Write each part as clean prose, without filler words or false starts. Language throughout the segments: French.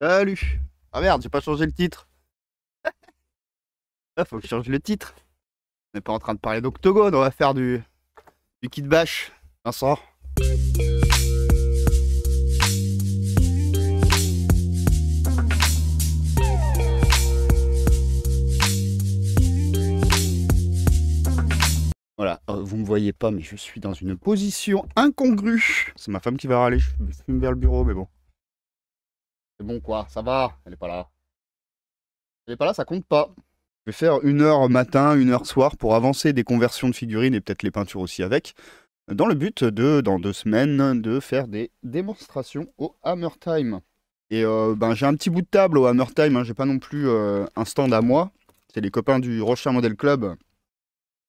Salut. Ah merde, j'ai pas changé le titre. Ah, faut que je change le titre. On n'est pas en train de parler d'Octogone, on va faire du kit bash. Vincent. Voilà, vous me voyez pas, mais je suis dans une position incongrue. C'est ma femme qui va râler, je me fume vers le bureau, mais bon. C'est bon quoi, ça va, elle est pas là. Elle est pas là, ça compte pas. Je vais faire 1 heure matin, 1 heure soir pour avancer des conversions de figurines et peut-être les peintures aussi avec. Dans le but de, dans 2 semaines, de faire des démonstrations au Hammer Time. Et ben, j'ai un petit bout de table au Hammer Time, hein, j'ai pas non plus un stand à moi. C'est les copains du Rocher Model Club,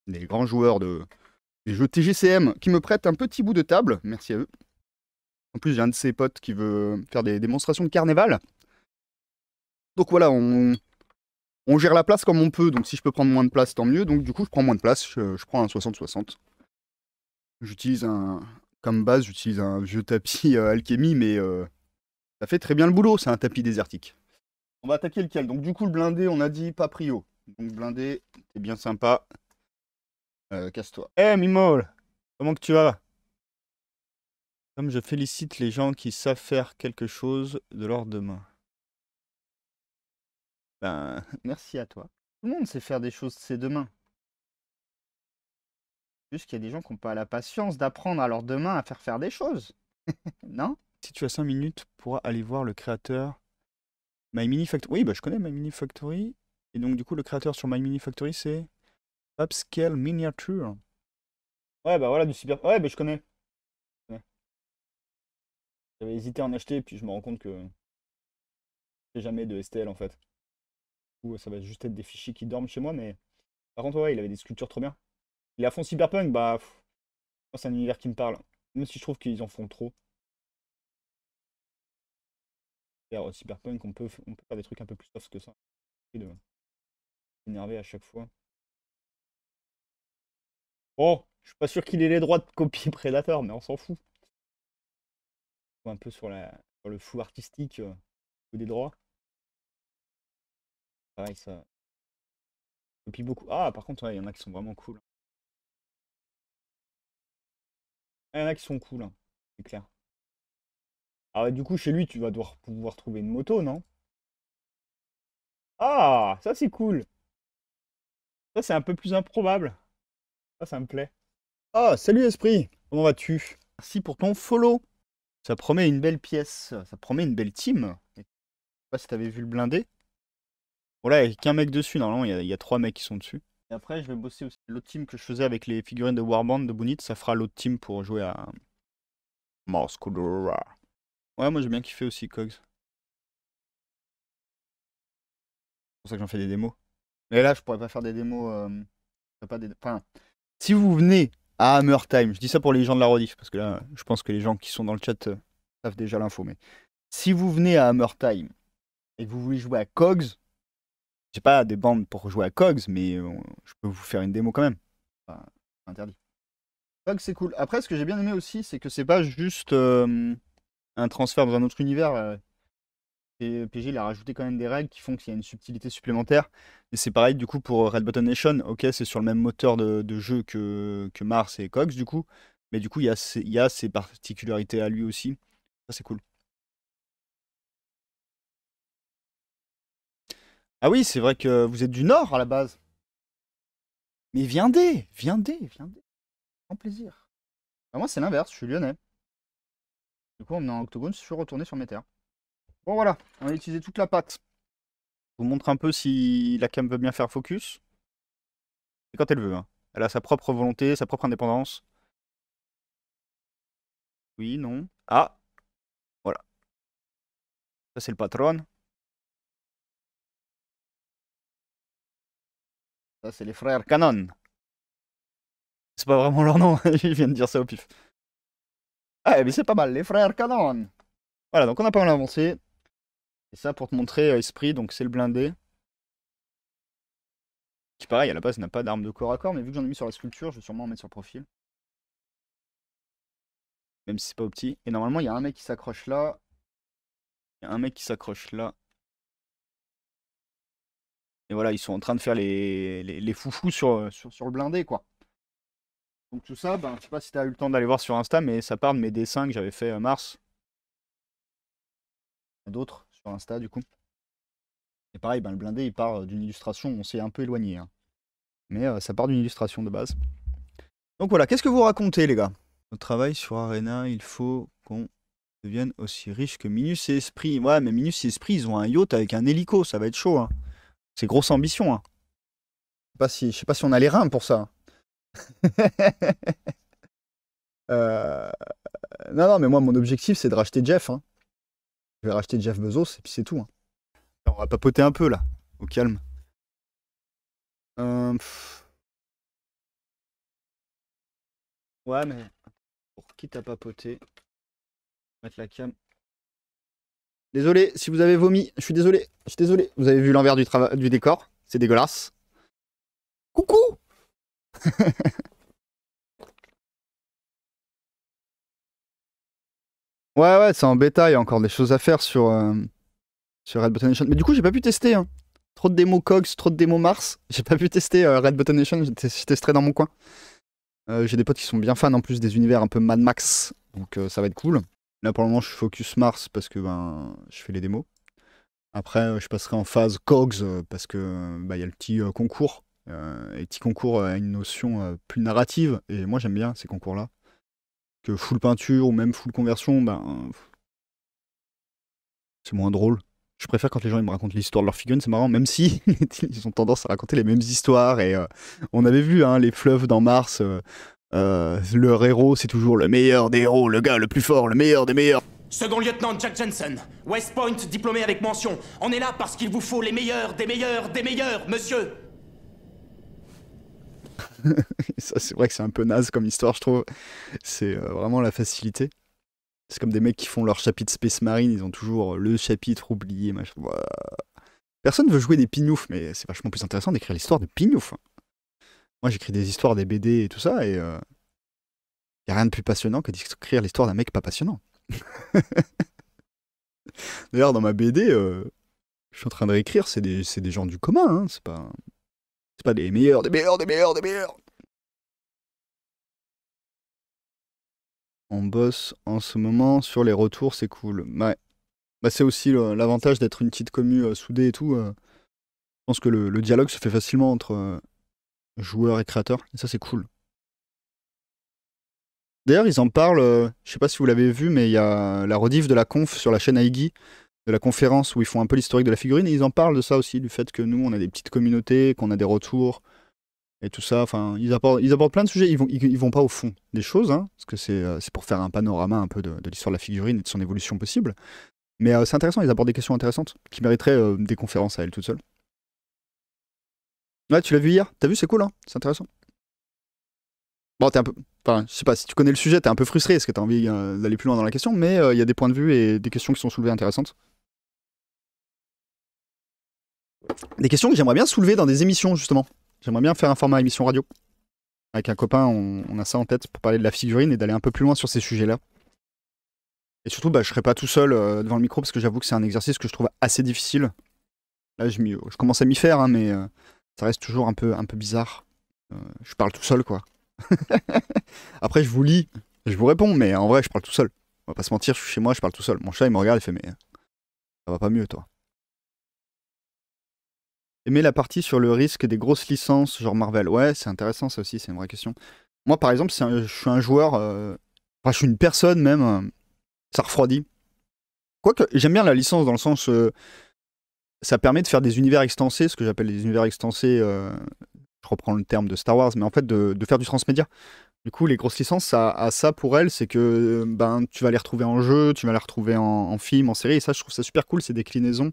des grands joueurs des jeux TGCM, qui me prêtent un petit bout de table. Merci à eux. En plus, j'ai un de ses potes qui veut faire des démonstrations de carnaval. Donc voilà, on gère la place comme on peut. Donc si je peux prendre moins de place, tant mieux. Donc du coup, je prends moins de place. Je prends un 60-60. J'utilise un. Comme base, j'utilise un vieux tapis alchimie, mais ça fait très bien le boulot. C'est un tapis désertique. On va attaquer lequel? Donc du coup, le blindé, on a dit pas prio. Donc blindé, c'est bien sympa. Casse-toi. Eh Mimol, comment que tu vas? Comme je félicite les gens qui savent faire quelque chose de leurs deux mains. Ben, merci à toi. Tout le monde sait faire des choses de ses deux mains. Juste qu'il y a des gens qui n'ont pas la patience d'apprendre à leurs deux mains à faire des choses. Non? Si tu as 5 minutes, tu pourras aller voir le créateur My Mini Factory. Oui, bah je connais My Mini Factory. Et donc du coup, le créateur sur My Mini Factory, c'est Upscale Miniature. Ouais, bah voilà, du super. Ouais, bah je connais. Ouais. J'avais hésité à en acheter, puis je me rends compte que j'ai jamais de STL en fait. Ou ça va juste être des fichiers qui dorment chez moi, mais par contre, ouais, il avait des sculptures trop bien. Il est à fond cyberpunk, bah, moi, c'est un univers qui me parle. Même si je trouve qu'ils en font trop. Cyberpunk, on peut faire des trucs un peu plus soft que ça. Et de s'énerver à chaque fois. Oh, je suis pas sûr qu'il ait les droits de copie Predator, mais on s'en fout. Un peu sur le flou artistique ou des droits. Pareil, ça copie beaucoup. Ah, par contre, ouais, il y en a qui sont vraiment cool. Ah, il y en a qui sont cool, hein, c'est clair. Ah, ouais, du coup, chez lui, tu vas devoir pouvoir trouver une moto, non? Ah, ça c'est cool. Ça, c'est un peu plus improbable. Ça me plaît. Ah, salut Esprit, comment vas-tu? Merci pour ton follow. Ça promet une belle pièce, ça promet une belle team. Je sais pas si t'avais vu le blindé. Bon là, il n'y a qu'un mec dessus, normalement il y a 3 mecs qui sont dessus. Et après, je vais bosser aussi l'autre team que je faisais avec les figurines de Warband de Bunit, ça fera l'autre team pour jouer à Moscow. Ouais, moi j'ai bien kiffé aussi Cogs. C'est pour ça que j'en fais des démos. Mais là, je pourrais pas faire des démos. Enfin, si vous venez à Hammer Time, je dis ça pour les gens de la rediff, parce que là, je pense que les gens qui sont dans le chat savent déjà l'info, mais si vous venez à Hammer Time et que vous voulez jouer à Cogs, j'ai pas des bandes pour jouer à Cogs, mais je peux vous faire une démo quand même. Enfin, c'est interdit. Cogs, c'est cool. Après, ce que j'ai bien aimé aussi, c'est que c'est pas juste un transfert dans un autre univers. Et PG, il a rajouté quand même des règles qui font qu'il y a une subtilité supplémentaire. Et c'est pareil, du coup, pour Red Button Nation. Ok, c'est sur le même moteur de jeu que Mars et Cogs, du coup. Mais du coup, il y a ses particularités à lui aussi. Ça, c'est cool. Ah oui, c'est vrai que vous êtes du Nord à la base. Mais viendez. Grand plaisir. Bah, moi, c'est l'inverse, je suis lyonnais. Du coup, en venant en octogone, je suis retourné sur mes terres. Bon, voilà, on va utiliser toute la pâte. Je vous montre un peu si la cam veut bien faire focus. C'est quand elle veut, hein. Elle a sa propre volonté, sa propre indépendance. Oui, non. Ah, voilà. Ça, c'est le patron. Ça, c'est les frères Canon. C'est pas vraiment leur nom, je viens de dire ça au pif. Ah, mais c'est pas mal, les frères Canon. Voilà, donc on a pas mal avancé. Et ça, pour te montrer Esprit, donc c'est le blindé. Qui, pareil, à la base, n'a pas d'arme de corps à corps, mais vu que j'en ai mis sur la sculpture, je vais sûrement en mettre sur le profil. Même si c'est pas au petit. Et normalement, il y a un mec qui s'accroche là. Il y a un mec qui s'accroche là. Et voilà, ils sont en train de faire les foufous sur le blindé, quoi. Donc tout ça, ben, je sais pas si tu as eu le temps d'aller voir sur Insta, mais ça part de mes dessins que j'avais fait mars. D'autres sur Insta, du coup. Et pareil, ben, le blindé, il part d'une illustration. On s'est un peu éloigné, hein. Mais ça part d'une illustration de base. Donc voilà, qu'est-ce que vous racontez, les gars? Au travail sur Arena, il faut qu'on devienne aussi riche que Minus et Esprit. Ouais, mais Minus et Esprit, ils ont un yacht avec un hélico, ça va être chaud, hein. C'est grosse ambition, hein. Je sais pas si on a les reins pour ça. Euh, Non, non, mais moi, mon objectif, c'est de racheter Jeff, hein. Je vais racheter Jeff Bezos, et puis c'est tout, hein. On va papoter un peu, là, au calme. Pff. Ouais, mais pour qui t'as papoté? Mettre la cam. Désolé, si vous avez vomi, je suis désolé. Je suis désolé. Vous avez vu l'envers du décor? C'est dégueulasse. Coucou. Ouais, ouais, c'est en bêta, il y a encore des choses à faire sur Red Button Nation. Mais du coup, j'ai pas pu tester, hein. Trop de démos Cogs, trop de démos Mars. J'ai pas pu tester Red Button Nation, je testerai dans mon coin. J'ai des potes qui sont bien fans en plus des univers un peu Mad Max, donc ça va être cool. Là pour le moment, je suis focus Mars parce que ben, je fais les démos. Après, je passerai en phase Cogs parce que bah, y a le petit concours. Et le petit concours a une notion plus narrative, et moi j'aime bien ces concours-là. Que full peinture ou même full conversion, ben, c'est moins drôle. Je préfère quand les gens ils me racontent l'histoire de leur figurine, c'est marrant, même si ils ont tendance à raconter les mêmes histoires. Et on avait vu hein, les fleuves dans Mars, leur héros c'est toujours le meilleur des héros, le gars le plus fort, le meilleur des meilleurs. Second lieutenant Jack Jensen, West Point diplômé avec mention. On est là parce qu'il vous faut les meilleurs, des meilleurs, des meilleurs, monsieur. Ça c'est vrai que c'est un peu naze comme histoire, je trouve. C'est vraiment la facilité. C'est comme des mecs qui font leur chapitre Space Marine, ils ont toujours le chapitre oublié, machin. Ouah. Personne veut jouer des pignoufs, mais c'est vachement plus intéressant d'écrire l'histoire de pignoufs. Moi j'écris des histoires, des BD et tout ça, et y a rien de plus passionnant que d'écrire l'histoire d'un mec pas passionnant. D'ailleurs dans ma BD, je suis en train de réécrire, c'est des gens du commun, hein. C'est pas des meilleurs, des meilleurs, des meilleurs, des meilleurs. On bosse en ce moment sur les retours, c'est cool. Ouais. Bah, c'est aussi l'avantage d'être une petite commu soudée et tout. Je pense que le dialogue se fait facilement entre joueurs et créateurs, et ça c'est cool. D'ailleurs, ils en parlent, je sais pas si vous l'avez vu, mais il y a la rediff de la conf sur la chaîne Aigui, de la conférence où ils font un peu l'historique de la figurine, et ils en parlent de ça aussi, du fait que nous, on a des petites communautés, qu'on a des retours, et tout ça. Enfin, ils abordent plein de sujets, ils vont pas au fond des choses, hein, parce que c'est pour faire un panorama un peu de l'histoire de la figurine et de son évolution possible. Mais c'est intéressant, ils abordent des questions intéressantes, qui mériteraient des conférences à elles toutes seules. Ouais, tu l'as vu hier? T'as vu, c'est cool, hein, c'est intéressant. Bon, t'es un peu. Enfin, je sais pas, si tu connais le sujet, t'es un peu frustré parce que t'as envie d'aller plus loin dans la question, mais il y a des points de vue et des questions qui sont soulevées intéressantes. Des questions que j'aimerais bien soulever dans des émissions, justement. J'aimerais bien faire un format émission radio. Avec un copain, on a ça en tête pour parler de la figurine et d'aller un peu plus loin sur ces sujets-là. Et surtout, bah, je serai pas tout seul devant le micro parce que j'avoue que c'est un exercice que je trouve assez difficile. Là, je commence à m'y faire, hein, mais ça reste toujours un peu bizarre. Je parle tout seul, quoi. Après, je vous lis, je vous réponds, mais en vrai, je parle tout seul. On va pas se mentir, je suis chez moi, je parle tout seul. Mon chat, il me regarde, il fait, mais ça va pas mieux, toi. Aimer la partie sur le risque des grosses licences, genre Marvel. Ouais, c'est intéressant, ça aussi, c'est une vraie question. Moi, par exemple, je suis un joueur, enfin, je suis une personne même, ça refroidit. Quoique, j'aime bien la licence dans le sens, ça permet de faire des univers extensés, ce que j'appelle des univers extensés, je reprends le terme de Star Wars, mais en fait, de faire du transmédia. Du coup, les grosses licences, ça a ça pour elles, c'est que ben, tu vas les retrouver en jeu, tu vas les retrouver en film, en série, et ça, je trouve ça super cool, ces déclinaisons.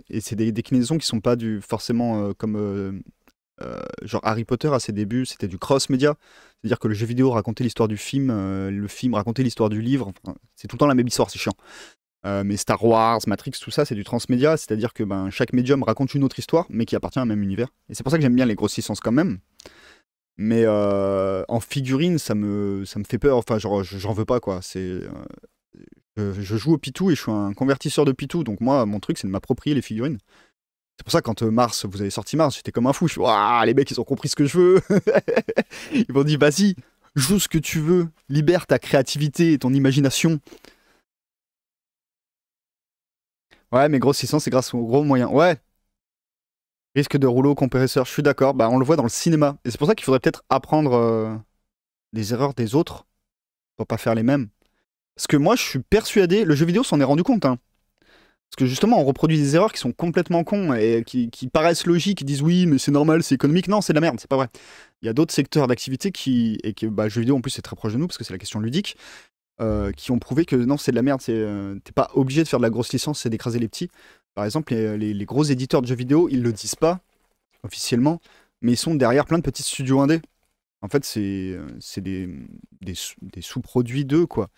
Et c'est des déclinaisons qui sont pas forcément comme genre Harry Potter à ses débuts, c'était du cross-média, c'est-à-dire que le jeu vidéo racontait l'histoire du film, le film racontait l'histoire du livre, enfin, c'est tout le temps la même histoire, c'est chiant. Mais Star Wars, Matrix, tout ça, c'est du transmédia, c'est-à-dire que ben, chaque médium raconte une autre histoire, mais qui appartient à un même univers. Et c'est pour ça que j'aime bien les grosses licences quand même. Mais en figurine, ça me fait peur. Enfin, genre, j'en veux pas, quoi. Je joue au Pitou et je suis un convertisseur de Pitou, donc moi, mon truc, c'est de m'approprier les figurines. C'est pour ça, quand Mars, vous avez sorti Mars, j'étais comme un fou. Je suis, waouh, les mecs, ils ont compris ce que je veux. Ils m'ont dit, vas-y, joue ce que tu veux, libère ta créativité et ton imagination. Ouais, mais grosse licence, c'est grâce aux gros moyens. Ouais, risque de rouleau compresseur, je suis d'accord. Bah, on le voit dans le cinéma. Et c'est pour ça qu'il faudrait peut-être apprendre des erreurs des autres pour pas faire les mêmes. Parce que moi, je suis persuadé, le jeu vidéo s'en est rendu compte, hein. Parce que justement, on reproduit des erreurs qui sont complètement cons et qui paraissent logiques, qui disent oui, mais c'est normal, c'est économique. Non, c'est de la merde, c'est pas vrai. Il y a d'autres secteurs d'activité bah, le jeu vidéo en plus c'est très proche de nous parce que c'est la question ludique, qui ont prouvé que non, c'est de la merde. T'es pas obligé de faire de la grosse licence, c'est d'écraser les petits. Par exemple, les gros éditeurs de jeux vidéo, ils le disent pas officiellement, mais ils sont derrière plein de petits studios indés. En fait, c'est des sous-produits d'eux, quoi.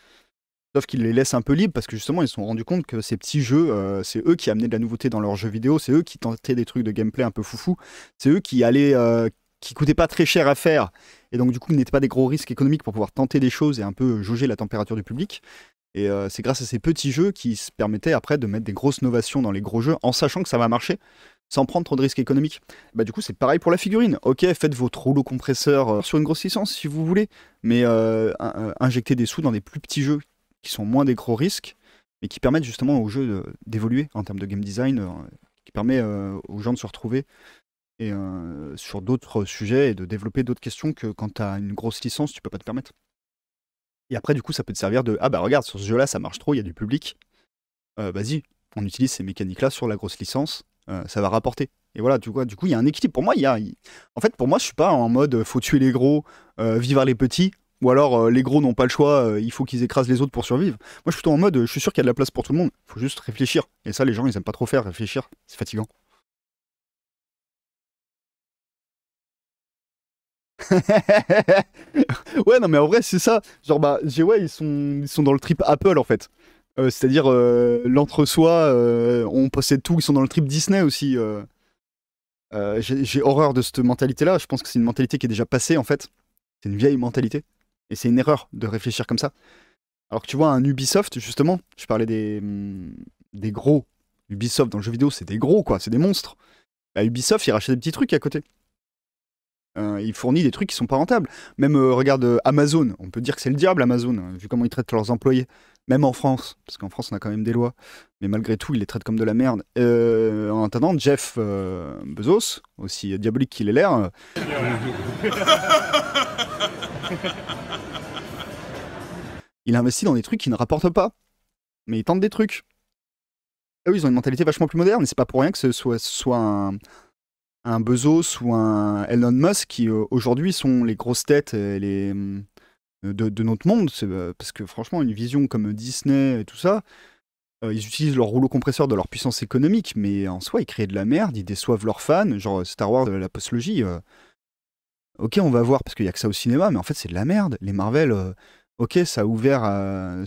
Sauf qu'ils les laissent un peu libres parce que justement ils se sont rendus compte que ces petits jeux, c'est eux qui amenaient de la nouveauté dans leurs jeux vidéo, c'est eux qui tentaient des trucs de gameplay un peu foufou, c'est eux qui coûtaient pas très cher à faire et donc du coup n'étaient pas des gros risques économiques pour pouvoir tenter des choses et un peu jauger la température du public. Et c'est grâce à ces petits jeux qui se permettaient après de mettre des grosses novations dans les gros jeux en sachant que ça va marcher sans prendre trop de risques économiques. Bah du coup c'est pareil pour la figurine. Ok, faites votre rouleau compresseur sur une grosse licence si vous voulez, mais injectez des sous dans des plus petits jeux qui sont moins des gros risques, mais qui permettent justement au jeu d'évoluer en termes de game design, qui permet aux gens de se retrouver et, sur d'autres sujets et de développer d'autres questions que quand tu as une grosse licence, tu peux pas te permettre. Et après, du coup, ça peut te servir de ah bah regarde, sur ce jeu-là, ça marche trop, il y a du public. Vas-y, on utilise ces mécaniques-là sur la grosse licence, ça va rapporter. Et voilà, du coup, il y a un équilibre. Pour moi, en fait, pour moi, je suis pas en mode faut tuer les gros, vivre les petits. Ou alors les gros n'ont pas le choix, il faut qu'ils écrasent les autres pour survivre. Moi je suis plutôt en mode, je suis sûr qu'il y a de la place pour tout le monde, faut juste réfléchir. Et ça les gens ils aiment pas trop faire, réfléchir, c'est fatigant. Ouais non mais en vrai c'est ça, genre bah ouais ils sont dans le trip Apple en fait. C'est-à-dire l'entre-soi, on possède tout, ils sont dans le trip Disney aussi. J'ai horreur de cette mentalité-là, je pense que c'est une mentalité qui est déjà passée en fait. C'est une vieille mentalité. Et c'est une erreur de réfléchir comme ça. Alors que tu vois, un Ubisoft, justement, je parlais des gros. Ubisoft dans le jeu vidéo, c'est des gros, quoi, c'est des monstres. Bah, Ubisoft, il rachète des petits trucs à côté. Il fournit des trucs qui sont pas rentables. Même, regarde, Amazon, on peut dire que c'est le diable, Amazon, vu comment ils traitent leurs employés. Même en France, parce qu'en France, on a quand même des lois. Mais malgré tout, ils les traitent comme de la merde. En attendant, Jeff Bezos, aussi diabolique qu'il ait l'air, il investit dans des trucs qui ne rapportent pas. Mais il tente des trucs. Eux, ils ont une mentalité vachement plus moderne. Et c'est pas pour rien que ce soit un Bezos ou un Elon Musk qui, aujourd'hui, sont les grosses têtes de notre monde. Parce que franchement, une vision comme Disney et tout ça, ils utilisent leur rouleau compresseur de leur puissance économique. Mais en soi, ils créent de la merde, ils déçoivent leurs fans. Genre Star Wars, la postlogie. Ok, on va voir parce qu'il y a que ça au cinéma. Mais en fait, c'est de la merde. Les Marvel... ok, ça a ouvert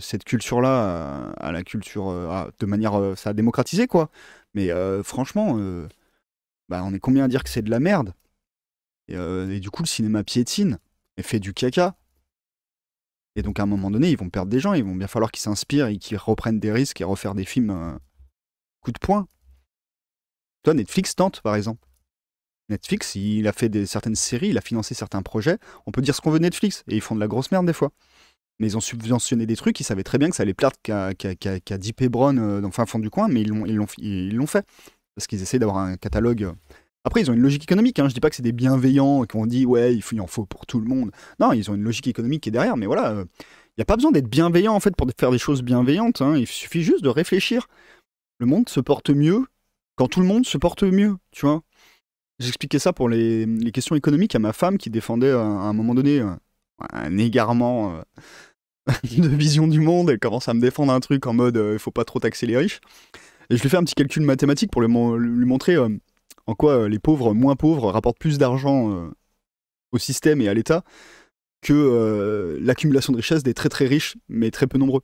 cette culture-là à la culture de manière, ça a démocratisé quoi. Mais franchement, bah, on est combien à dire que c'est de la merde et du coup, le cinéma piétine et fait du caca. Et donc à un moment donné, ils vont perdre des gens. Il va bien falloir qu'ils s'inspirent et qu'ils reprennent des risques et refaire des films coup de poing. Toi, Netflix tente par exemple. Netflix, il a fait certaines séries, il a financé certains projets. On peut dire ce qu'on veut de Netflix et ils font de la grosse merde des fois. Mais ils ont subventionné des trucs, ils savaient très bien que ça allait plaire qu'à Deep Hebron dans le fin fond du coin, mais ils l'ont fait. Parce qu'ils essaient d'avoir un catalogue. Après, ils ont une logique économique, hein. Je dis pas que c'est des bienveillants qui ont dit ouais, il en faut pour tout le monde. Non, ils ont une logique économique qui est derrière, mais voilà, il n'y a pas besoin d'être bienveillant en fait pour faire des choses bienveillantes, hein. Il suffit juste de réfléchir. Le monde se porte mieux quand tout le monde se porte mieux, tu vois. J'expliquais ça pour les questions économiques à ma femme qui défendait à un moment donné un égarement de vision du monde. Elle commence à me défendre un truc en mode il faut pas trop taxer les riches. Et je lui fais un petit calcul mathématique pour lui montrer en quoi les pauvres, moins pauvres, rapportent plus d'argent au système et à l'État que l'accumulation de richesses des très très riches, mais très peu nombreux.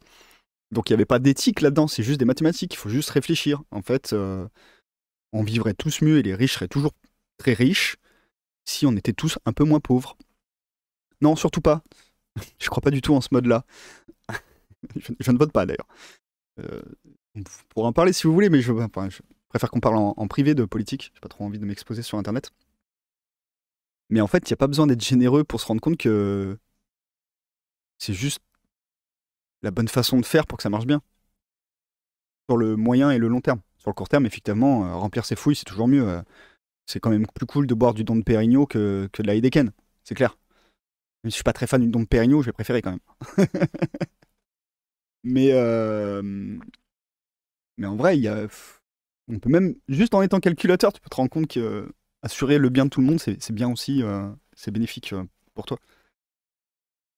Donc il n'y avait pas d'éthique là-dedans, c'est juste des mathématiques, il faut juste réfléchir. En fait, on vivrait tous mieux et les riches seraient toujours très riches si on était tous un peu moins pauvres. Non, surtout pas. Je crois pas du tout en ce mode-là. Je ne vote pas d'ailleurs. On pourra en parler si vous voulez, mais je préfère qu'on parle en privé de politique. J'ai pas trop envie de m'exposer sur Internet. Mais en fait, il n'y a pas besoin d'être généreux pour se rendre compte que c'est juste la bonne façon de faire pour que ça marche bien. Sur le moyen et le long terme. Sur le court terme, effectivement, remplir ses fouilles, c'est toujours mieux. C'est quand même plus cool de boire du Dom Pérignon que de la Heineken. C'est clair. Même si je suis pas très fan du Dom Pérignon, je vais préférer quand même. mais en vrai, on peut même, juste en étant calculateur, tu peux te rendre compte que assurer le bien de tout le monde, c'est bien aussi, c'est bénéfique pour toi.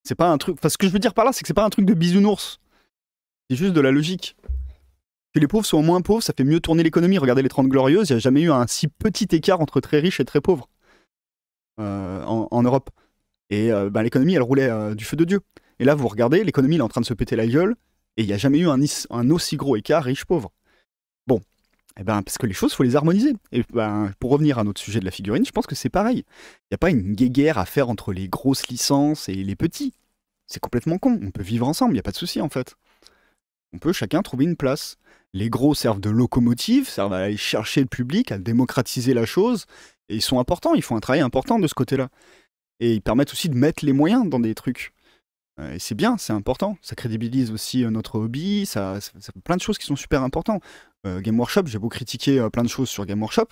C'est pas un truc. Enfin, ce que je veux dire par là, c'est que c'est pas un truc de bisounours. C'est juste de la logique. Que les pauvres soient moins pauvres, ça fait mieux tourner l'économie. Regardez les 30 Glorieuses, il n'y a jamais eu un si petit écart entre très riches et très pauvres en Europe. Et l'économie, elle roulait du feu de Dieu. Et là, vous regardez, l'économie, elle est en train de se péter la gueule, et il n'y a jamais eu un aussi gros écart riche-pauvre. Bon, parce que les choses, il faut les harmoniser. Et pour revenir à notre sujet de la figurine, je pense que c'est pareil. Il n'y a pas une guéguerre à faire entre les grosses licences et les petits. C'est complètement con. On peut vivre ensemble, il n'y a pas de souci en fait. On peut chacun trouver une place. Les gros servent de locomotive, servent à aller chercher le public, à démocratiser la chose, et ils sont importants, ils font un travail important de ce côté-là. Et ils permettent aussi de mettre les moyens dans des trucs. Et c'est bien, c'est important. Ça crédibilise aussi notre hobby, ça fait plein de choses qui sont super importantes. Game Workshop, j'ai beau critiquer plein de choses sur Game Workshop.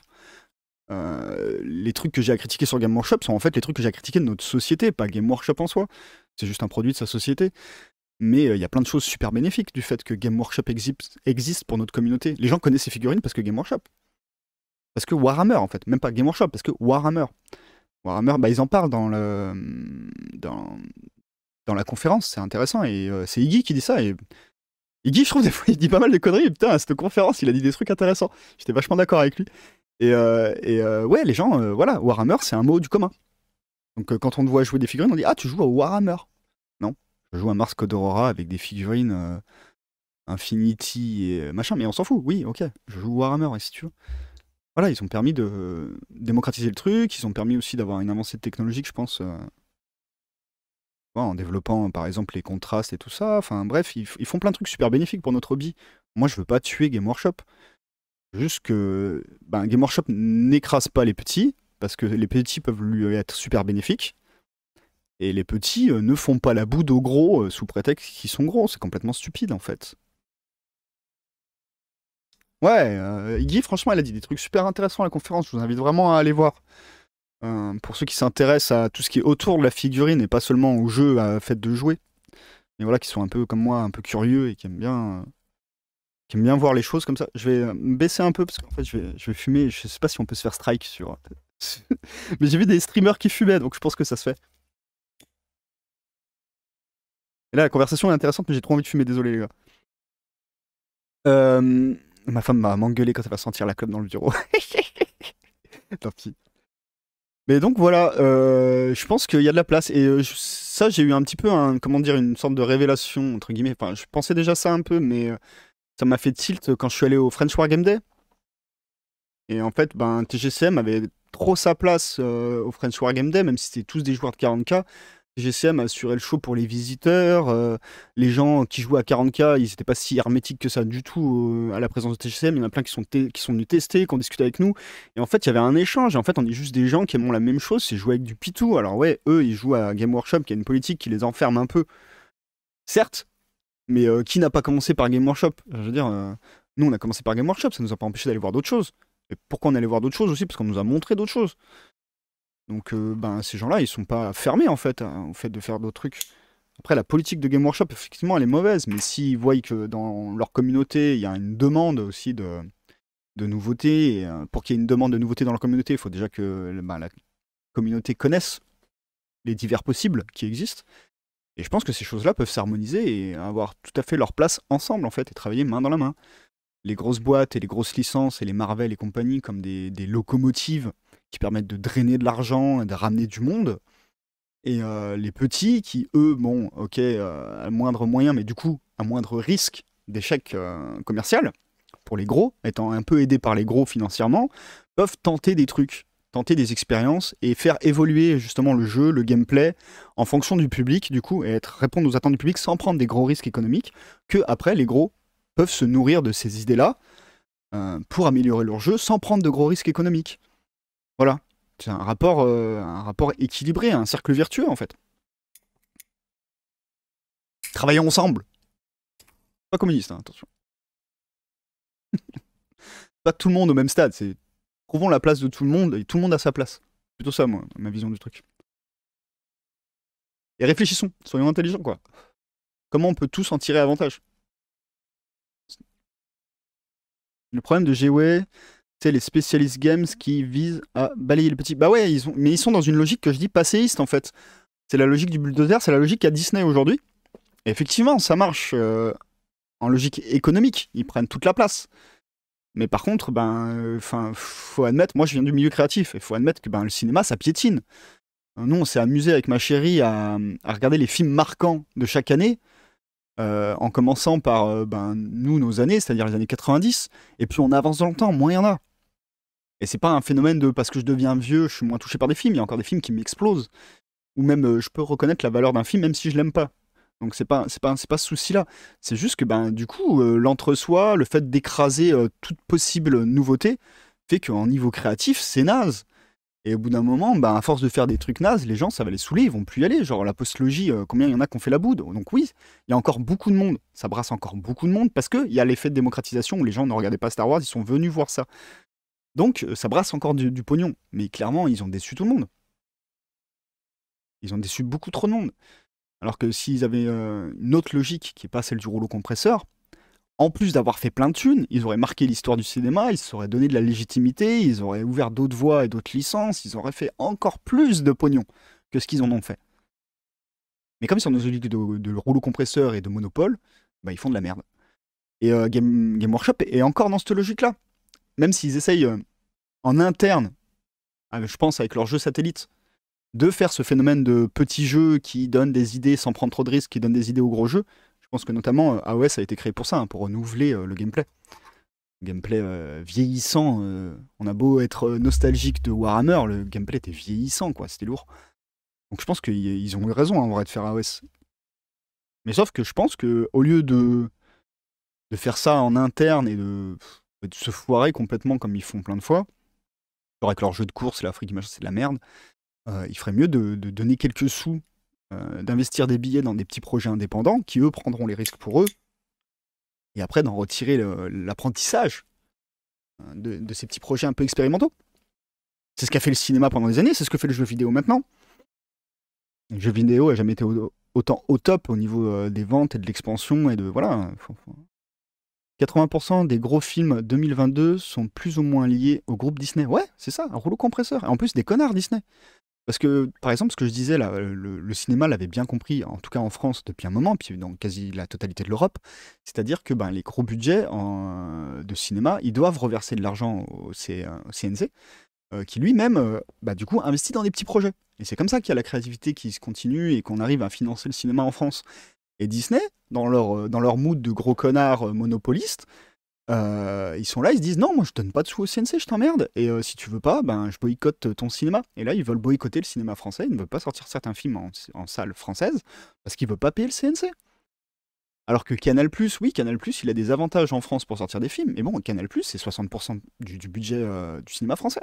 Les trucs que j'ai à critiquer sur Game Workshop sont en fait les trucs que j'ai à critiquer de notre société, pas Game Workshop en soi. C'est juste un produit de sa société. Mais il y a plein de choses super bénéfiques du fait que Game Workshop existe pour notre communauté. Les gens connaissent ces figurines parce que Game Workshop. Parce que Warhammer, en fait. Même pas Game Workshop, parce que Warhammer. Warhammer, ils en parlent dans la conférence, c'est intéressant. Et c'est Iggy qui dit ça. Et Iggy, je trouve, des fois, il dit pas mal de conneries. Et putain, à cette conférence, il a dit des trucs intéressants. J'étais vachement d'accord avec lui. Et ouais, les gens, voilà, Warhammer, c'est un mot du commun. Donc quand on te voit jouer des figurines, on dit « Ah, tu joues à Warhammer ». Non, je joue à Mars Code Aurora avec des figurines Infinity et machin, mais on s'en fout. Oui, ok, je joue Warhammer, et si tu veux. Voilà, ils ont permis de démocratiser le truc, ils ont permis aussi d'avoir une avancée technologique, je pense, en développant par exemple les contrastes et tout ça. Enfin bref, ils font plein de trucs super bénéfiques pour notre hobby. Moi, je veux pas tuer Game Workshop. Juste que Game Workshop n'écrase pas les petits, parce que les petits peuvent lui être super bénéfiques. Et les petits ne font pas la boue aux gros sous prétexte qu'ils sont gros. C'est complètement stupide en fait. Ouais, Iggy, franchement, elle a dit des trucs super intéressants à la conférence. Je vous invite vraiment à aller voir. Pour ceux qui s'intéressent à tout ce qui est autour de la figurine et pas seulement au jeu à fait de jouer. Et voilà, qui sont un peu comme moi, un peu curieux et qui aiment bien voir les choses comme ça. Je vais me baisser un peu parce qu'en fait, je vais fumer. Je sais pas si on peut se faire strike sur. Mais j'ai vu des streamers qui fumaient, donc je pense que ça se fait. Et là, la conversation est intéressante, mais j'ai trop envie de fumer, désolé les gars. Ma femme va m'engueuler quand elle va sentir la clope dans le bureau. Tant pis. Mais donc voilà, je pense qu'il y a de la place. Et ça, j'ai eu un petit peu, une sorte de révélation, entre guillemets. Enfin, je pensais déjà ça un peu, mais ça m'a fait tilt quand je suis allé au French War Game Day. Et en fait, TGCM avait trop sa place au French War Game Day, même si c'était tous des joueurs de 40K. TGCM assurait le show pour les visiteurs. Les gens qui jouaient à 40K, ils n'étaient pas si hermétiques que ça du tout à la présence de TGCM. Il y en a plein qui sont venus tester, qui ont discuté avec nous. Et en fait, il y avait un échange. Et en fait, on est juste des gens qui aiment la même chose, c'est jouer avec du pitou. Alors ouais, eux, ils jouent à Game Workshop, qui a une politique qui les enferme un peu. Certes, mais qui n'a pas commencé par Game Workshop? Je veux dire, nous, on a commencé par Game Workshop, ça nous a pas empêché d'aller voir d'autres choses. Et pourquoi on allait voir d'autres choses aussi? Parce qu'on nous a montré d'autres choses. Donc ces gens-là, ils sont pas fermés en fait au fait de faire d'autres trucs. Après, la politique de Game Workshop, effectivement, elle est mauvaise, mais s'ils voient que dans leur communauté, il y a une demande aussi de nouveautés, et pour qu'il y ait une demande de nouveautés dans leur communauté, il faut déjà que la communauté connaisse les divers possibles qui existent. Et je pense que ces choses-là peuvent s'harmoniser et avoir tout à fait leur place ensemble, en fait, et travailler main dans la main. Les grosses boîtes et les grosses licences et les Marvel et compagnie comme des locomotives qui permettent de drainer de l'argent et de ramener du monde. Et les petits qui, eux, à moindre moyen, mais du coup, à moindre risque d'échec commercial, pour les gros, étant un peu aidés par les gros financièrement, peuvent tenter des trucs, tenter des expériences et faire évoluer justement le jeu, le gameplay, en fonction du public, du coup, et répondre aux attentes du public sans prendre des gros risques économiques, que après les gros peuvent se nourrir de ces idées-là pour améliorer leur jeu sans prendre de gros risques économiques. Voilà. C'est un rapport équilibré, un cercle vertueux en fait. Travaillons ensemble. Pas communiste, hein, attention. Pas tout le monde au même stade, c'est trouvons la place de tout le monde et tout le monde a sa place. C'est plutôt ça, moi, ma vision du truc. Et réfléchissons, soyons intelligents, quoi. Comment on peut tous en tirer avantage? Le problème de Gwei, c'est les specialist games qui visent à balayer le petit. Bah ouais, mais ils sont dans une logique que je dis passéiste en fait. C'est la logique du bulldozer, c'est la logique qu'a Disney aujourd'hui. Et effectivement, ça marche en logique économique, ils prennent toute la place. Mais par contre, faut admettre, moi je viens du milieu créatif, il faut admettre que le cinéma ça piétine. Nous, on s'est amusé avec ma chérie à regarder les films marquants de chaque année. En commençant par nous, nos années, c'est-à-dire les années 90, et puis on avance dans le temps, moins il y en a. Et c'est pas un phénomène de parce que je deviens vieux, je suis moins touché par des films, il y a encore des films qui m'explosent. Ou même je peux reconnaître la valeur d'un film même si je l'aime pas. Donc c'est pas ce souci-là. C'est juste que du coup, l'entre-soi, le fait d'écraser toute possible nouveauté, fait qu'en niveau créatif, c'est naze. Et au bout d'un moment, à force de faire des trucs nazes, les gens, ça va les saouler, ils vont plus y aller. Genre la postlogie, combien il y en a qui ont fait la boude? Donc oui, il y a encore beaucoup de monde. Ça brasse encore beaucoup de monde parce qu'il y a l'effet de démocratisation où les gens ne regardaient pas Star Wars, ils sont venus voir ça. Donc ça brasse encore du pognon. Mais clairement, ils ont déçu tout le monde. Ils ont déçu beaucoup trop de monde. Alors que s'ils avaient une autre logique qui n'est pas celle du rouleau compresseur, en plus d'avoir fait plein de thunes, ils auraient marqué l'histoire du cinéma, ils se seraient donné de la légitimité, ils auraient ouvert d'autres voies et d'autres licences, ils auraient fait encore plus de pognon que ce qu'ils en ont fait. Mais comme ils sont dans une logique de rouleau compresseur et de monopole, ils font de la merde. Et Game Workshop est encore dans cette logique-là. Même s'ils essayent en interne, je pense avec leurs jeux satellites, de faire ce phénomène de petits jeux qui donnent des idées sans prendre trop de risques, qui donnent des idées aux gros jeux. Je pense que notamment AOS a été créé pour ça, pour renouveler le gameplay. Le gameplay vieillissant. On a beau être nostalgique de Warhammer, le gameplay était vieillissant, quoi. C'était lourd. Donc je pense qu'ils ont eu raison en vrai de faire AOS. Mais sauf que je pense que au lieu de faire ça en interne et de se foirer complètement comme ils font plein de fois, avec leur jeu de course, l'Afrique, c'est de la merde, il ferait mieux de donner quelques sous, d'investir des billets dans des petits projets indépendants qui, eux, prendront les risques pour eux, et après d'en retirer l'apprentissage de ces petits projets un peu expérimentaux. C'est ce qu'a fait le cinéma pendant des années, c'est ce que fait le jeu vidéo maintenant. Le jeu vidéo n'a jamais été autant au top au niveau des ventes et de l'expansion et de... Voilà. 80% des gros films 2022 sont plus ou moins liés au groupe Disney. Ouais, c'est ça, un rouleau compresseur. Et en plus, des connards Disney. Parce que, par exemple, ce que je disais là, le cinéma l'avait bien compris, en tout cas en France depuis un moment, puis dans quasi la totalité de l'Europe, c'est-à-dire que les gros budgets de cinéma, ils doivent reverser de l'argent au CNC, qui lui-même, du coup, investit dans des petits projets. Et c'est comme ça qu'il y a la créativité qui se continue et qu'on arrive à financer le cinéma en France. Et Disney, dans leur mood de gros connards monopolistes, ils sont là, ils se disent non, moi je donne pas de sous au CNC, je t'emmerde. Et si tu veux pas, je boycotte ton cinéma. Et là, ils veulent boycotter le cinéma français, ils ne veulent pas sortir certains films en salle française parce qu'ils ne veulent pas payer le CNC. Alors que Canal+, oui, Canal+, il a des avantages en France pour sortir des films. Mais bon, Canal+, c'est 60% du budget du cinéma français.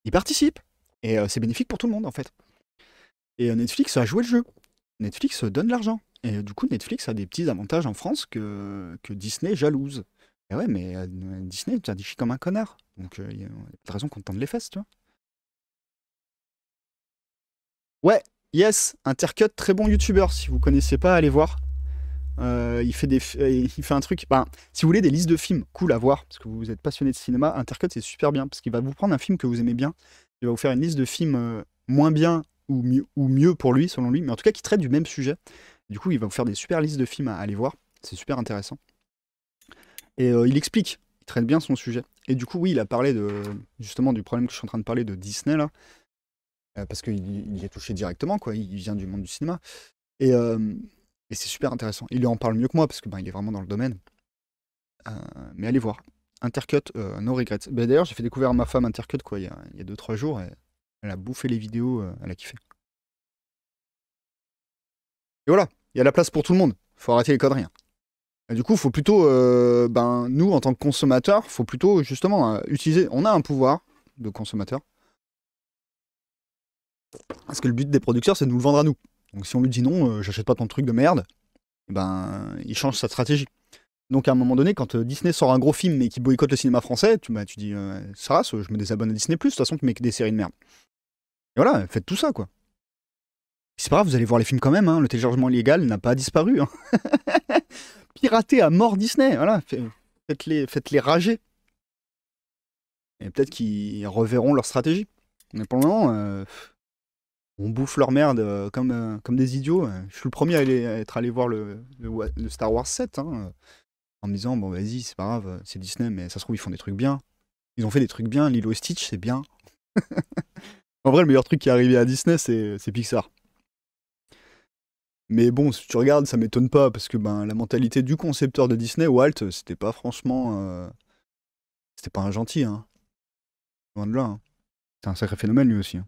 Ils participent. Et c'est bénéfique pour tout le monde, en fait. Et Netflix a joué le jeu. Netflix donne l'argent. Et du coup, Netflix a des petits avantages en France que Disney jalouse. Et ouais, mais Disney, tu as dit comme un connard. Donc, il y a pas de raison qu'on te tende les fesses, tu vois. Ouais, yes, Intercut, très bon youtubeur. Si vous connaissez pas, allez voir. Il fait un truc. Si vous voulez des listes de films cool à voir, parce que vous êtes passionné de cinéma, Intercut, c'est super bien. Parce qu'il va vous prendre un film que vous aimez bien. Il va vous faire une liste de films moins bien ou mieux pour lui, selon lui, mais en tout cas qui traite du même sujet. Du coup, il va vous faire des super listes de films à aller voir. C'est super intéressant. Et il explique, il traite bien son sujet. Et du coup, oui, il a parlé justement du problème que je suis en train de parler de Disney, là. Parce qu'il y est touché directement, quoi. Il vient du monde du cinéma. Et c'est super intéressant. Il en parle mieux que moi, parce que il est vraiment dans le domaine. Mais allez voir. Intercut, no regrets. Bah, d'ailleurs, j'ai fait découvrir à ma femme Intercut quoi, il y a 2-3 jours. Et elle a bouffé les vidéos, elle a kiffé. Et voilà, il y a la place pour tout le monde. Faut arrêter les conneries, hein. Et du coup, faut plutôt, nous, en tant que consommateurs, faut plutôt justement utiliser. On a un pouvoir de consommateur. Parce que le but des producteurs, c'est de nous le vendre à nous. Donc si on lui dit non, j'achète pas ton truc de merde, eh ben, il change sa stratégie. Donc à un moment donné, quand Disney sort un gros film mais qui boycotte le cinéma français, tu dis, ça rase, je me désabonne à Disney+, de toute façon, tu mets que des séries de merde. Et voilà, faites tout ça, quoi. C'est pas grave, vous allez voir les films quand même, hein, le téléchargement illégal n'a pas disparu. Hein. Pirater à mort Disney, voilà, faites-les rager. Et peut-être qu'ils reverront leur stratégie. Mais pour le moment, on bouffe leur merde comme des idiots. Je suis le premier à être allé voir le Star Wars 7, hein, en me disant, bon vas-y, c'est pas grave, c'est Disney, mais ça se trouve, ils font des trucs bien. Ils ont fait des trucs bien, Lilo et Stitch, c'est bien. En vrai, le meilleur truc qui est arrivé à Disney, c'est Pixar. Mais bon, si tu regardes, ça m'étonne pas, parce que la mentalité du concepteur de Disney, Walt, c'était pas franchement... c'était pas un gentil, hein. Loin de là. Hein. C'est un sacré phénomène, lui aussi. Hein.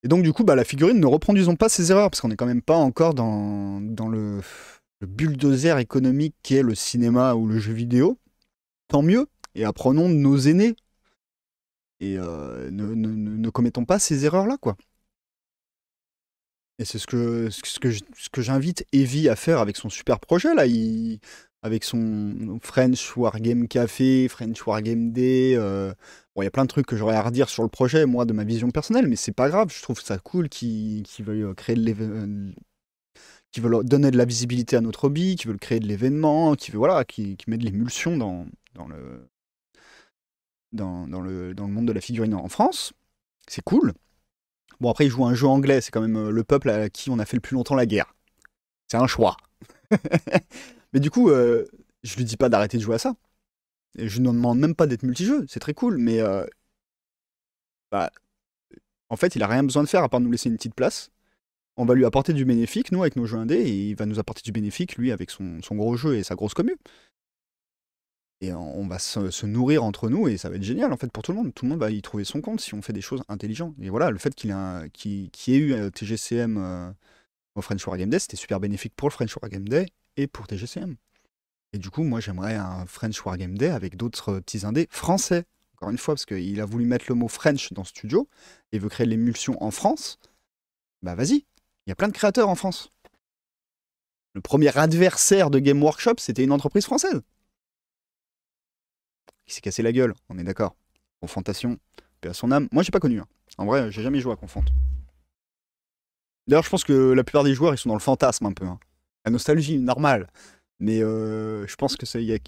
Et donc, du coup, la figurine, ne reproduisons pas ses erreurs, parce qu'on n'est quand même pas encore dans le bulldozer économique qui est le cinéma ou le jeu vidéo. Tant mieux, et apprenons de nos aînés. Et ne commettons pas ces erreurs-là, quoi. Et c'est ce que j'invite Evie à faire avec son super projet, là. Avec son French Wargame Café, French Wargame Day. Bon, il y a plein de trucs que j'aurais à redire sur le projet, moi, de ma vision personnelle, mais c'est pas grave. Je trouve ça cool qu'ils veuillent créer de l'événement, qui veulent donner de la visibilité à notre hobby, qui veulent créer de l'événement, qui mettent de l'émulsion dans le monde de la figurine en France. C'est cool. Bon, après, ils jouent un jeu anglais, c'est quand même le peuple à qui on a fait le plus longtemps la guerre. C'est un choix. Mais du coup, je lui dis pas d'arrêter de jouer à ça. Et je ne demande même pas d'être multijeu, c'est très cool, mais en fait, il a rien besoin de faire à part nous laisser une petite place. On va lui apporter du bénéfique, nous, avec nos jeux indés, et il va nous apporter du bénéfique, lui, avec son gros jeu et sa grosse commu. Et on va se nourrir entre nous, et ça va être génial, en fait, pour tout le monde. Tout le monde va y trouver son compte si on fait des choses intelligentes. Et voilà, le fait qu'il y ait eu TGCM au French War Game Day, c'était super bénéfique pour le French War Game Day et pour TGCM. Et du coup, moi, j'aimerais un French War Game Day avec d'autres petits indés français. Encore une fois, parce qu'il a voulu mettre le mot French dans Studio, et veut créer l'émulsion en France. Bah vas-y, il y a plein de créateurs en France. Le premier adversaire de Game Workshop, c'était une entreprise française. Qui s'est cassé la gueule, on est d'accord. Confrontation, paix à son âme. Moi, j'ai pas connu. Hein. En vrai, j'ai jamais joué à Confront. D'ailleurs, je pense que la plupart des joueurs, ils sont dans le fantasme un peu. Hein. La nostalgie, normale. Mais je pense que il y a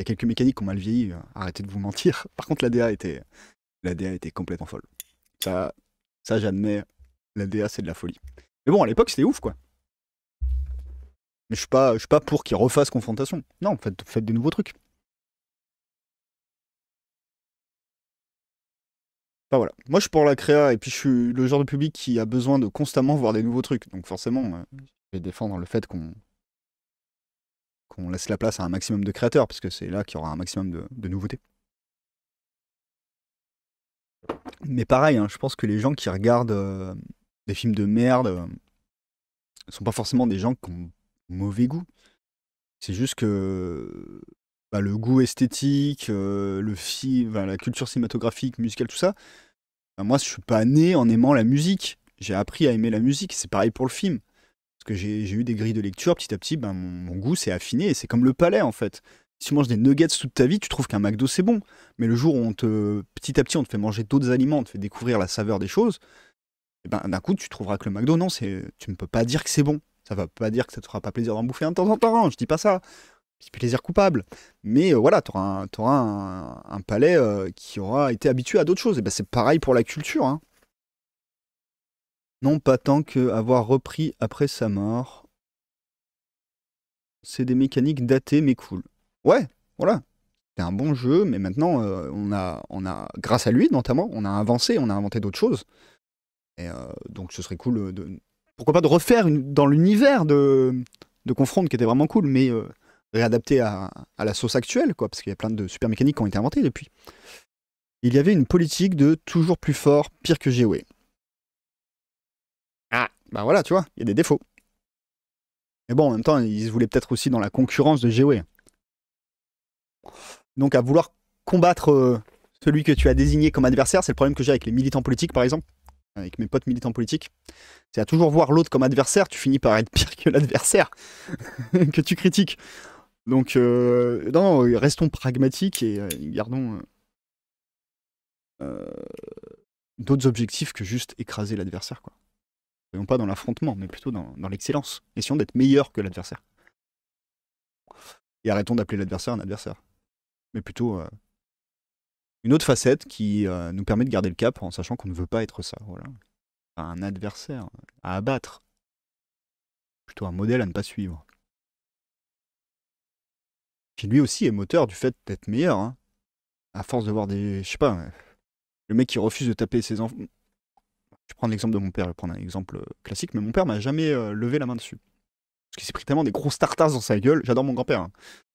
quelques mécaniques qui ont mal vieilli. Arrêtez de vous mentir. Par contre, la DA était complètement folle. Ça j'admets. La DA, c'est de la folie. Mais bon, à l'époque, c'était ouf, quoi. Mais je suis pas pour qu'ils refassent Confrontation. Non, faites des nouveaux trucs. Enfin voilà. Moi, je suis pour la créa, et puis je suis le genre de public qui a besoin de constamment voir des nouveaux trucs. Donc forcément, je vais défendre le fait qu'on laisse la place à un maximum de créateurs, parce que c'est là qu'il y aura un maximum de nouveautés. Mais pareil, hein, je pense que les gens qui regardent des films de merde ne sont pas forcément des gens qui ont mauvais goût. C'est juste que le goût esthétique, la culture cinématographique, musicale, tout ça, moi je suis pas né en aimant la musique. J'ai appris à aimer la musique, c'est pareil pour le film. Parce que j'ai eu des grilles de lecture, petit à petit, mon goût s'est affiné, et c'est comme le palais en fait. Si tu manges des nuggets toute ta vie, tu trouves qu'un McDo c'est bon. Mais le jour où petit à petit on te fait manger d'autres aliments, on te fait découvrir la saveur des choses, et d'un coup tu trouveras que le McDo, non, tu ne peux pas dire que c'est bon. Ça va pas dire que ça te fera pas plaisir d'en bouffer un de temps en temps, je dis pas ça. C'est plaisir coupable. Mais voilà, tu auras un palais qui aura été habitué à d'autres choses. Et c'est pareil pour la culture. Hein. Non, pas tant qu'avoir repris après sa mort. C'est des mécaniques datées mais cool. Ouais, voilà. C'est un bon jeu, mais maintenant, on a, grâce à lui notamment, on a avancé, on a inventé d'autres choses. Et donc ce serait cool pourquoi pas de refaire dans l'univers de Confront qui était vraiment cool, mais réadapté à la sauce actuelle, quoi, parce qu'il y a plein de super mécaniques qui ont été inventées depuis. Il y avait une politique de toujours plus fort, pire que GOE. Ah, bah voilà, tu vois, il y a des défauts. Mais bon, en même temps, ils se voulaient peut-être aussi dans la concurrence de GOE. Donc à vouloir combattre celui que tu as désigné comme adversaire, c'est le problème que j'ai avec les militants politiques, par exemple, avec mes potes militants politiques. C'est à toujours voir l'autre comme adversaire, tu finis par être pire que l'adversaire que tu critiques. Donc, non, restons pragmatiques et gardons d'autres objectifs que juste écraser l'adversaire, quoi. Soyons pas dans l'affrontement, mais plutôt dans l'excellence. Essayons d'être meilleurs que l'adversaire. Et arrêtons d'appeler l'adversaire un adversaire. Mais plutôt une autre facette qui nous permet de garder le cap en sachant qu'on ne veut pas être ça. Voilà. Un adversaire à abattre. Plutôt un modèle à ne pas suivre. Qui lui aussi est moteur du fait d'être meilleur. Hein. À force de voir des... Je sais pas, le mec qui refuse de taper ses enfants... Je prends l'exemple de mon père, je vais prendre un exemple classique, mais mon père m'a jamais levé la main dessus. Parce qu'il s'est pris tellement des grosses tartasses dans sa gueule. J'adore mon grand-père. Hein.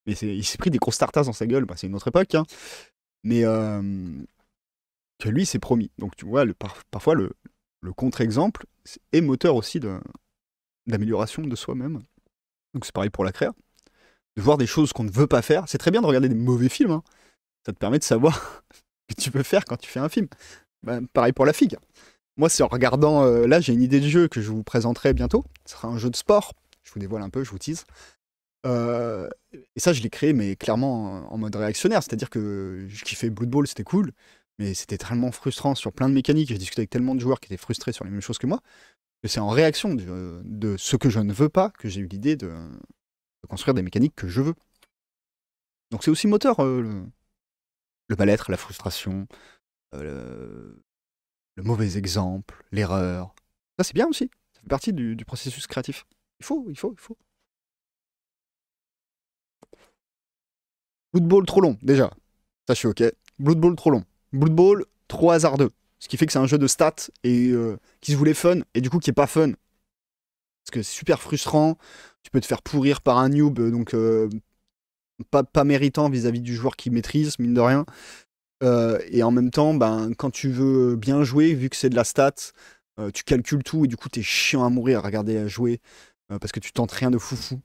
Mais il s'est pris des grosses tartasses dans sa gueule. Bah, c'est une autre époque. Hein. Mais que lui, c'est promis. Donc tu vois, parfois, le contre-exemple est moteur aussi d'amélioration de soi-même. Donc c'est pareil pour la créa. De voir des choses qu'on ne veut pas faire. C'est très bien de regarder des mauvais films. Hein. Ça te permet de savoir ce que tu peux faire quand tu fais un film. Bah, pareil pour la figue. Moi, c'est en regardant... là, j'ai une idée de jeu que je vous présenterai bientôt. Ce sera un jeu de sport. Je vous dévoile un peu, je vous tease. Et ça, je l'ai créé, mais clairement en mode réactionnaire. C'est-à-dire que je kiffais Blood Bowl, c'était cool. Mais c'était tellement frustrant sur plein de mécaniques. J'ai discuté avec tellement de joueurs qui étaient frustrés sur les mêmes choses que moi. Que c'est en réaction de ce que je ne veux pas que j'ai eu l'idée de construire des mécaniques que je veux. Donc c'est aussi moteur, le mal-être, la frustration, le mauvais exemple, l'erreur. Ça, c'est bien aussi. Ça fait partie du processus créatif. Il faut. Blood Bowl trop long, déjà. Ça, je suis ok. Blood Bowl trop long. Blood Bowl trop hasardeux. Ce qui fait que c'est un jeu de stats et qui se voulait fun et du coup qui est pas fun. Parce que c'est super frustrant. Tu peux te faire pourrir par un noob, donc pas méritant vis-à-vis du joueur qui maîtrise, mine de rien. Et en même temps, ben, quand tu veux bien jouer, vu que c'est de la stat, tu calcules tout et du coup t'es chiant à mourir à regarder à jouer parce que tu tentes rien de foufou.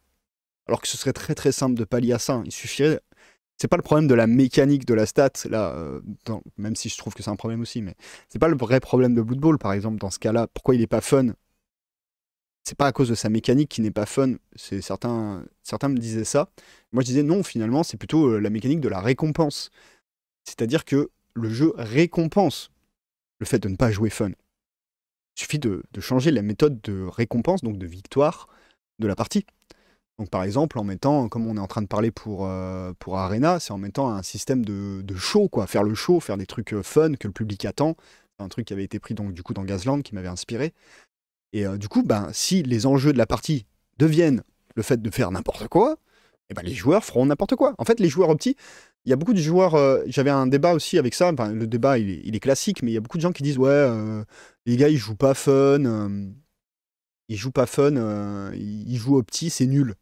Alors que ce serait très très simple de pallier à ça. Il suffirait. C'est pas le problème de la mécanique de la stat, là, même si je trouve que c'est un problème aussi, mais c'est pas le vrai problème de Blood Bowl, par exemple, dans ce cas-là. Pourquoi il est pas fun? C'est pas à cause de sa mécanique qui n'est pas fun. Certains me disaient ça. Moi je disais non, finalement, c'est plutôt la mécanique de la récompense. C'est-à-dire que le jeu récompense le fait de ne pas jouer fun. Il suffit de changer la méthode de récompense, donc de victoire, de la partie. Donc par exemple, en mettant, comme on est en train de parler pour Arena, c'est en mettant un système de show, quoi. Faire le show, faire des trucs fun que le public attend. C'est un truc qui avait été pris donc, du coup, dans Gazland, qui m'avait inspiré. Et du coup, ben, si les enjeux de la partie deviennent le fait de faire n'importe quoi, et ben, les joueurs feront n'importe quoi. En fait, les joueurs opti, il y a beaucoup de joueurs... j'avais un débat aussi avec ça. Enfin, le débat, il est classique, mais il y a beaucoup de gens qui disent « Ouais, les gars, ils jouent pas fun. Ils jouent pas fun. Ils jouent opti, c'est nul. »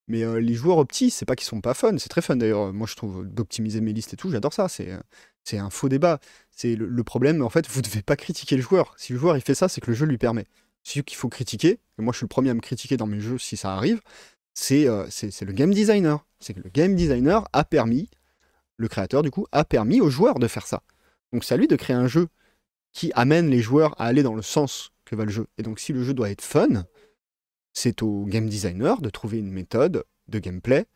Mais les joueurs opti, c'est pas qu'ils sont pas fun, c'est très fun d'ailleurs. Moi je trouve d'optimiser mes listes et tout, j'adore ça. C'est un faux débat. C'est le problème, en fait, vous devez pas critiquer le joueur. Si le joueur il fait ça, c'est que le jeu lui permet. Ce qu'il faut critiquer, et moi je suis le premier à me critiquer dans mes jeux si ça arrive, c'est le game designer. C'est que le game designer a permis, le créateur du coup, a permis aux joueurs de faire ça. Donc c'est à lui de créer un jeu qui amène les joueurs à aller dans le sens que va le jeu. Et donc si le jeu doit être fun, c'est au game designer de trouver une méthode de gameplay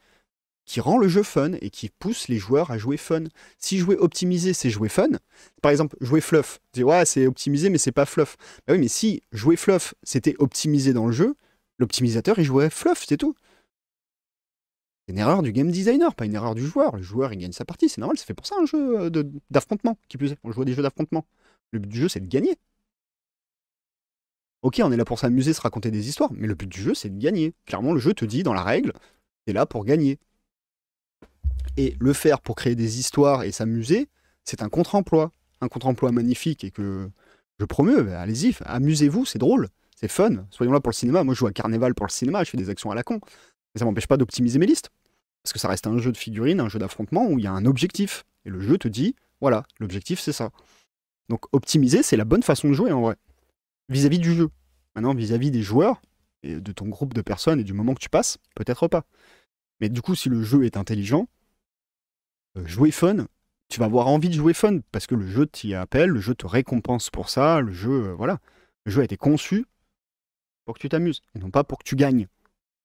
qui rend le jeu fun et qui pousse les joueurs à jouer fun. Si jouer optimisé, c'est jouer fun, par exemple, jouer fluff, dire ouais, c'est optimisé, mais c'est pas fluff. Bah oui, mais si jouer fluff, c'était optimisé dans le jeu, l'optimisateur, il jouait fluff, c'est tout. C'est une erreur du game designer, pas une erreur du joueur. Le joueur, il gagne sa partie, c'est normal, c'est fait pour ça un jeu d'affrontement, qui plus est. On joue à des jeux d'affrontement. Le but du jeu, c'est de gagner. Ok, on est là pour s'amuser, se raconter des histoires, mais le but du jeu, c'est de gagner. Clairement, le jeu te dit, dans la règle, t'es là pour gagner. Et le faire pour créer des histoires et s'amuser, c'est un contre-emploi. Un contre-emploi magnifique et que je promeus. Bah, allez-y, amusez-vous, c'est drôle, c'est fun. Soyons là pour le cinéma. Moi, je joue à Carnival pour le cinéma, je fais des actions à la con. Mais ça m'empêche pas d'optimiser mes listes. Parce que ça reste un jeu de figurines, un jeu d'affrontement où il y a un objectif. Et le jeu te dit, voilà, l'objectif c'est ça. Donc optimiser, c'est la bonne façon de jouer en vrai. Vis-à-vis du jeu. Maintenant, vis-à-vis des joueurs, et de ton groupe de personnes et du moment que tu passes, peut-être pas. Mais du coup, si le jeu est intelligent, jouer fun, tu vas avoir envie de jouer fun, parce que le jeu t'y appelle, le jeu te récompense pour ça, le jeu, voilà. Le jeu a été conçu pour que tu t'amuses, et non pas pour que tu gagnes,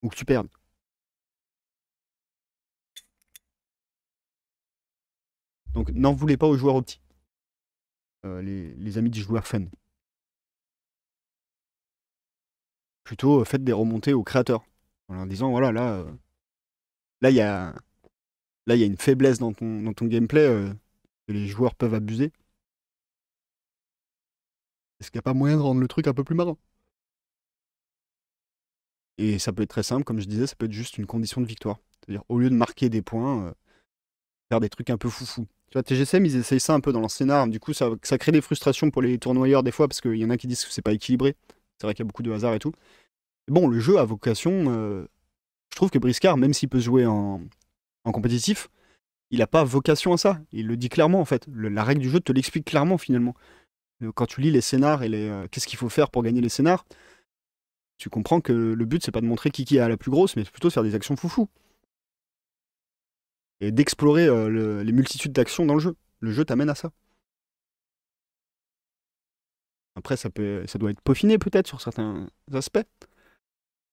ou que tu perdes. Donc n'en voulez pas aux joueurs opti, les amis du joueur fun. Plutôt faites des remontées aux créateurs, en leur disant, voilà, là, il y a, là, il y a une faiblesse dans ton gameplay que les joueurs peuvent abuser. Est-ce qu'il n'y a pas moyen de rendre le truc un peu plus marrant? Et ça peut être très simple, comme je disais, ça peut être juste une condition de victoire. C'est-à-dire, au lieu de marquer des points, faire des trucs un peu foufou. Tu vois, TGCM, ils essayent ça un peu dans leur scénar. Du coup, ça crée des frustrations pour les tournoyeurs des fois, parce qu'il y en a qui disent que c'est pas équilibré. C'est vrai qu'il y a beaucoup de hasard et tout. Mais bon, le jeu a vocation. Je trouve que Briscard, même s'il peut se jouer en compétitif, il n'a pas vocation à ça. Il le dit clairement, en fait. La règle du jeu te l'explique clairement, finalement. Quand tu lis les scénars et qu'est-ce qu'il faut faire pour gagner les scénars, tu comprends que le but, c'est pas de montrer qui a la plus grosse, mais plutôt de faire des actions foufou. Et d'explorer les multitudes d'actions dans le jeu. Le jeu t'amène à ça. Après, ça doit être peaufiné peut-être sur certains aspects.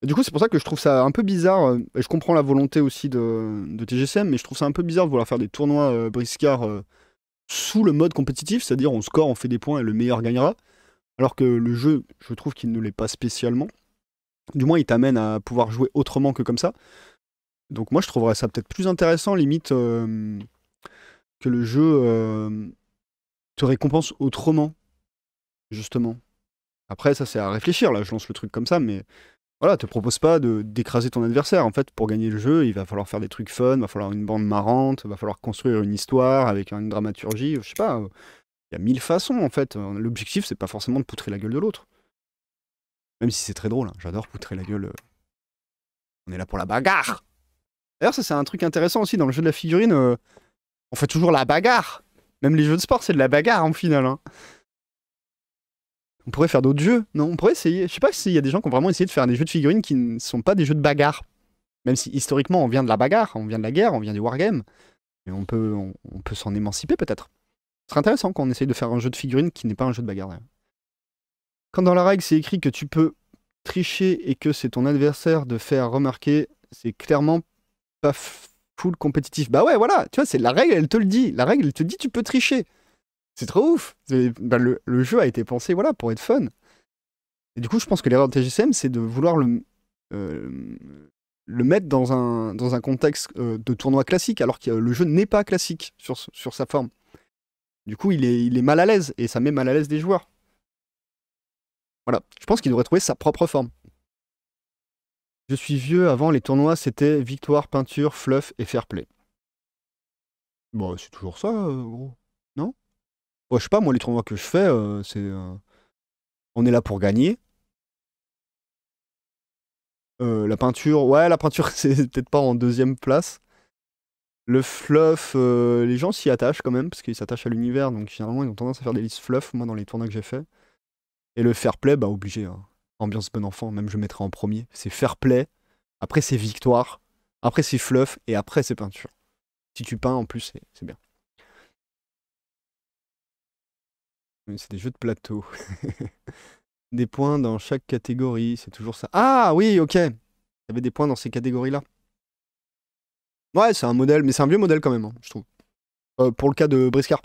Et du coup, c'est pour ça que je trouve ça un peu bizarre. Et je comprends la volonté aussi de TGCM, mais je trouve ça un peu bizarre de vouloir faire des tournois briscards sous le mode compétitif, c'est-à-dire on score, on fait des points et le meilleur gagnera. Alors que le jeu, je trouve qu'il ne l'est pas spécialement. Du moins, il t'amène à pouvoir jouer autrement que comme ça. Donc moi, je trouverais ça peut-être plus intéressant, limite, que le jeu te récompense autrement, justement. Après, ça, c'est à réfléchir, là, je lance le truc comme ça, mais voilà, te propose pas d'écraser ton adversaire. En fait, pour gagner le jeu, il va falloir faire des trucs fun, il va falloir une bande marrante, il va falloir construire une histoire avec une dramaturgie, je sais pas. Il y a 1000 façons, en fait. L'objectif, c'est pas forcément de poutrer la gueule de l'autre. Même si c'est très drôle, hein. J'adore poutrer la gueule. On est là pour la bagarre. D'ailleurs, ça, c'est un truc intéressant aussi dans le jeu de la figurine. On fait toujours la bagarre. Même les jeux de sport, c'est de la bagarre en finale, hein. On pourrait faire d'autres jeux. Non, on pourrait essayer. Je sais pas s'il y a des gens qui ont vraiment essayé de faire des jeux de figurines qui ne sont pas des jeux de bagarre. Même si historiquement, on vient de la bagarre, on vient de la guerre, on vient du wargame. Mais on peut s'en émanciper peut-être. Ce serait intéressant qu'on essaye de faire un jeu de figurines qui n'est pas un jeu de bagarre, d'ailleurs. Quand dans la règle, c'est écrit que tu peux tricher et que c'est ton adversaire de faire remarquer, c'est clairement pas full compétitif. Bah ouais, voilà, tu vois, c'est la règle, elle te le dit. La règle, elle te dit tu peux tricher. C'est trop ouf. Bah, le jeu a été pensé, voilà, pour être fun. Et du coup, je pense que l'erreur de TGCM, c'est de vouloir le mettre dans un contexte de tournoi classique, alors que le jeu n'est pas classique sur sa forme. Du coup, il est mal à l'aise, et ça met mal à l'aise des joueurs. Voilà, je pense qu'il devrait trouver sa propre forme. Je suis vieux, avant les tournois c'était victoire, peinture, fluff et fair play. Bon, c'est toujours ça, gros. Non? Ouais, je sais pas, moi les tournois que je fais, c'est... on est là pour gagner. La peinture, ouais, la peinture c'est peut-être pas en deuxième place. Le fluff, les gens s'y attachent quand même, parce qu'ils s'attachent à l'univers, donc généralement ils ont tendance à faire des listes fluff, moi dans les tournois que j'ai fait. Et le fair play, bah obligé, hein. Ambiance bon enfant, même je mettrais en premier. C'est fair play, après c'est victoire, après c'est fluff, et après c'est peinture. Si tu peins en plus, c'est bien. Oui, c'est des jeux de plateau. Des points dans chaque catégorie, c'est toujours ça. Ah oui, ok. Il y avait des points dans ces catégories-là. Ouais, c'est un modèle, mais c'est un vieux modèle quand même, hein, je trouve. Pour le cas de Briscard.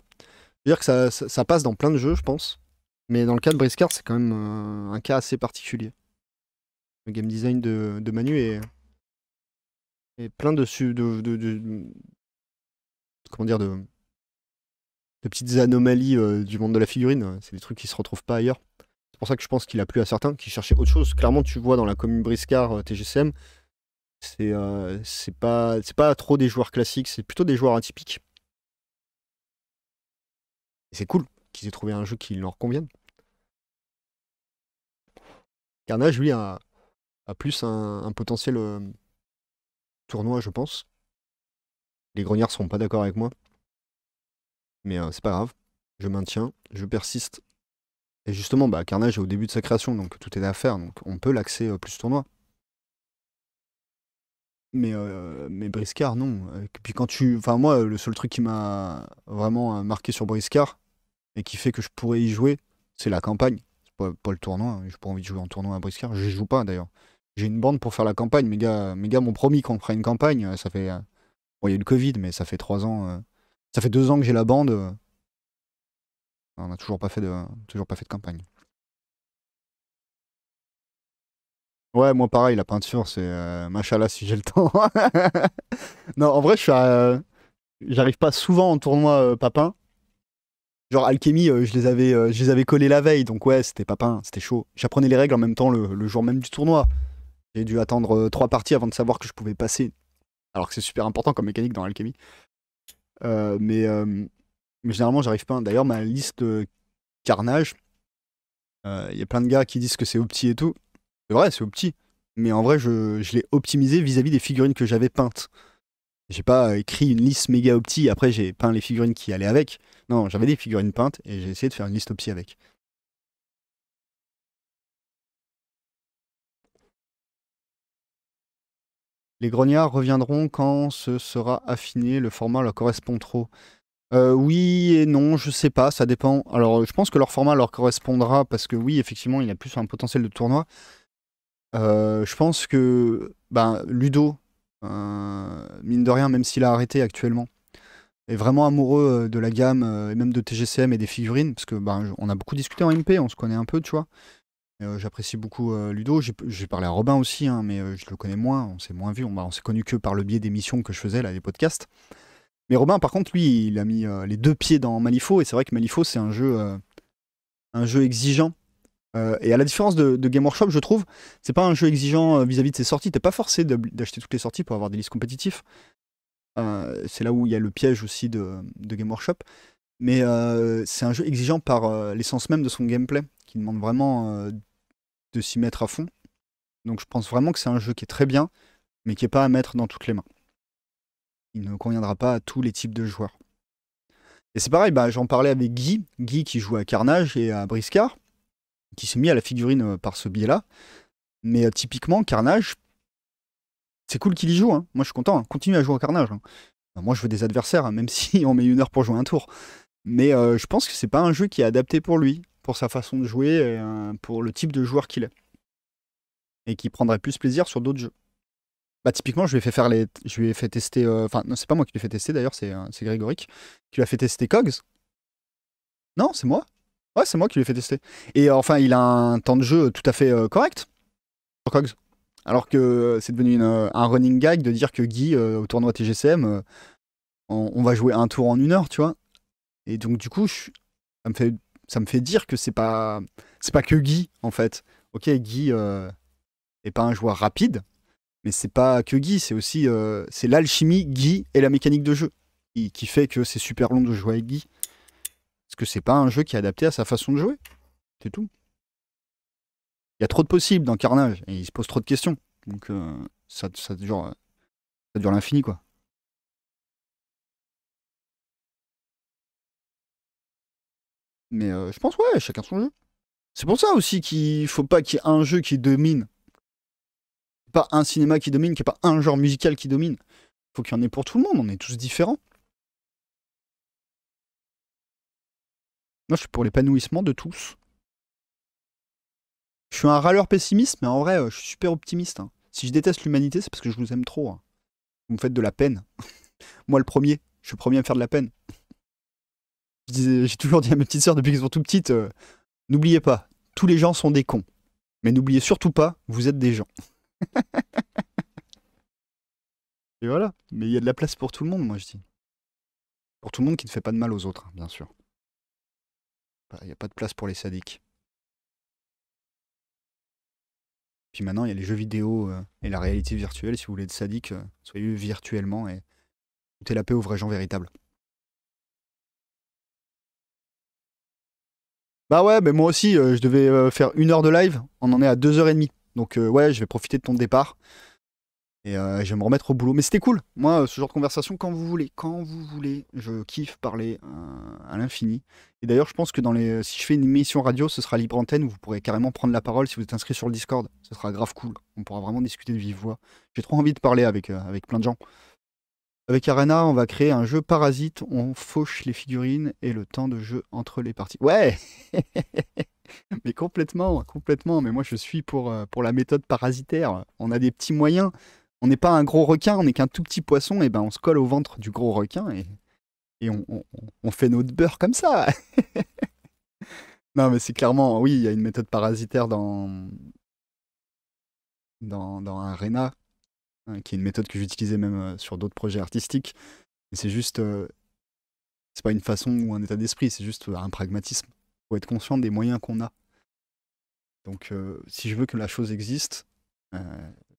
C'est-à-dire que ça passe dans plein de jeux, je pense. Mais dans le cas de Briscard, c'est quand même un cas assez particulier. Le game design de Manu est plein comment dire, de petites anomalies du monde de la figurine. C'est des trucs qui se retrouvent pas ailleurs. C'est pour ça que je pense qu'il a plu à certains qui cherchaient autre chose. Clairement, tu vois dans la commune Briscard TGCM, c'est pas trop des joueurs classiques, c'est plutôt des joueurs atypiques. Et c'est cool qu'ils aient trouvé un jeu qui leur convienne. Carnage, lui, a plus un potentiel tournoi, je pense. Les grognards seront pas d'accord avec moi. Mais c'est pas grave. Je maintiens, je persiste. Et justement, bah, Carnage est au début de sa création, donc tout est à faire. Donc on peut l'axer plus tournoi. Mais Briscard, non. Puis quand tu. Enfin, moi, le seul truc qui m'a vraiment marqué sur Briscard et qui fait que je pourrais y jouer, c'est la campagne. C'est pas le tournoi. J'ai pas envie de jouer en tournoi à Briscard. Je joue pas d'ailleurs. J'ai une bande pour faire la campagne. Mes gars m'ont promis qu'on ferait une campagne. Ça fait. Bon, il y a eu le Covid, mais ça fait 3 ans. Ça fait 2 ans que j'ai la bande. On n'a toujours pas fait de campagne. Ouais, moi pareil, la peinture, c'est machallah si j'ai le temps. Non, en vrai, j'arrive pas souvent en tournoi papin. Genre alchimie, je les avais collés la veille, donc ouais, c'était papin, c'était chaud. J'apprenais les règles en même temps le jour même du tournoi. J'ai dû attendre 3 parties avant de savoir que je pouvais passer. Alors que c'est super important comme mécanique dans alchimie. Euh, mais, euh, mais généralement, j'arrive pas. D'ailleurs, ma liste carnage, il y a plein de gars qui disent que c'est opti et tout. C'est vrai, c'est opti. Mais en vrai, je l'ai optimisé vis-à-vis des figurines que j'avais peintes. J'ai pas écrit une liste méga opti, après j'ai peint les figurines qui allaient avec. Non, j'avais des figurines peintes et j'ai essayé de faire une liste opti avec. Les grognards reviendront quand ce sera affiné, le format leur correspond trop. Oui et non, je sais pas, ça dépend. Alors, je pense que leur format leur correspondra parce que oui, effectivement, il a plus un potentiel de tournoi. Je pense que ben, Ludo, mine de rien, même s'il a arrêté actuellement, est vraiment amoureux de la gamme et même de TGCM et des figurines, parce que ben, on a beaucoup discuté en MP, on se connaît un peu, tu vois. J'apprécie beaucoup Ludo. J'ai parlé à Robin aussi, hein, mais je le connais moins, on s'est moins vu, on s'est connu que par le biais d'émissions que je faisais, là, des podcasts. Mais Robin, par contre, lui, il a mis les 2 pieds dans Malifaux, et c'est vrai que Malifaux, c'est un jeu exigeant. Et à la différence de Game Workshop, je trouve, c'est pas un jeu exigeant vis-à-vis de ses sorties. T'es pas forcé d'acheter toutes les sorties pour avoir des listes compétitifs. C'est là où il y a le piège aussi de Game Workshop. Mais c'est un jeu exigeant par l'essence même de son gameplay, qui demande vraiment de s'y mettre à fond. Donc je pense vraiment que c'est un jeu qui est très bien, mais qui est pas à mettre dans toutes les mains. Il ne conviendra pas à tous les types de joueurs. Et c'est pareil, bah, j'en parlais avec Guy qui joue à Carnage et à Briscard, qui s'est mis à la figurine par ce biais-là. Mais typiquement, Carnage, c'est cool qu'il y joue. Hein. Moi, je suis content. Hein. Continue à jouer à Carnage. Hein. Moi, je veux des adversaires, hein, même si on met 1 heure pour jouer un tour. Mais je pense que c'est pas un jeu qui est adapté pour lui, pour sa façon de jouer, et, pour le type de joueur qu'il est. Et qui prendrait plus plaisir sur d'autres jeux. Bah, typiquement, je lui ai fait tester. Enfin, non, c'est pas moi qui lui ai fait tester d'ailleurs, c'est Grégoric qui lui a fait tester Cogs. Non, c'est moi. Ouais, c'est moi qui lui ai fait tester. Et enfin, il a un temps de jeu tout à fait correct sur Cogs. Alors que c'est devenu un running gag de dire que Guy, au tournoi TGCM, on va jouer un tour en 1 heure, tu vois. Et donc, du coup, ça me fait dire que c'est pas que Guy, en fait. Ok, Guy est pas un joueur rapide, mais c'est pas que Guy, c'est aussi c'est l'alchimie, Guy et la mécanique de jeu qui fait que c'est super long de jouer avec Guy. Parce que c'est pas un jeu qui est adapté à sa façon de jouer. C'est tout. Il y a trop de possibles dans Carnage et il se pose trop de questions. Donc ça dure l'infini, quoi. Mais je pense, ouais, chacun son jeu. C'est pour ça aussi qu'il faut pas qu'il y ait un jeu qui domine. Pas un cinéma qui domine, qu'il n'y ait pas un genre musical qui domine. Faut qu'il y en ait pour tout le monde, on est tous différents. Moi, je suis pour l'épanouissement de tous. Je suis un râleur pessimiste, mais en vrai, je suis super optimiste. Hein. Si je déteste l'humanité, c'est parce que je vous aime trop. Hein. Vous me faites de la peine. Moi, le premier. Je suis le premier à me faire de la peine. J'ai toujours dit à mes petites sœurs depuis qu'elles sont tout petites, n'oubliez pas, tous les gens sont des cons. Mais n'oubliez surtout pas, vous êtes des gens. Et voilà. Mais il y a de la place pour tout le monde, moi, je dis. Pour tout le monde qui ne fait pas de mal aux autres, hein, bien sûr. Il n'y a pas de place pour les sadiques. Puis maintenant, il y a les jeux vidéo et la réalité virtuelle. Si vous voulez être sadique, soyez virtuellement et foutez la paix aux vrais gens véritables. Bah ouais, mais moi aussi, je devais faire 1 heure de live. On en est à 2h30. Donc ouais, je vais profiter de ton départ. Et je vais me remettre au boulot. Mais c'était cool. Moi, ce genre de conversation, quand vous voulez, je kiffe parler à l'infini. Et d'ailleurs, je pense que si je fais une émission radio, ce sera libre antenne où vous pourrez carrément prendre la parole si vous êtes inscrit sur le Discord. Ce sera grave cool. On pourra vraiment discuter de vive voix. J'ai trop envie de parler avec plein de gens. Avec Arena, on va créer un jeu parasite. On fauche les figurines et le temps de jeu entre les parties. Ouais. Mais complètement. Mais moi, je suis pour la méthode parasitaire. On a des petits moyens. On n'est pas un gros requin, on n'est qu'un tout petit poisson. Et ben, on se colle au ventre du gros requin et on fait notre beurre comme ça. Non, mais c'est clairement, oui, il y a une méthode parasitaire dans Arena, hein, qui est une méthode que j'utilisais même sur d'autres projets artistiques. Mais c'est juste, c'est pas une façon ou un état d'esprit, c'est juste un pragmatisme. Il faut être conscient des moyens qu'on a. Donc, si je veux que la chose existe,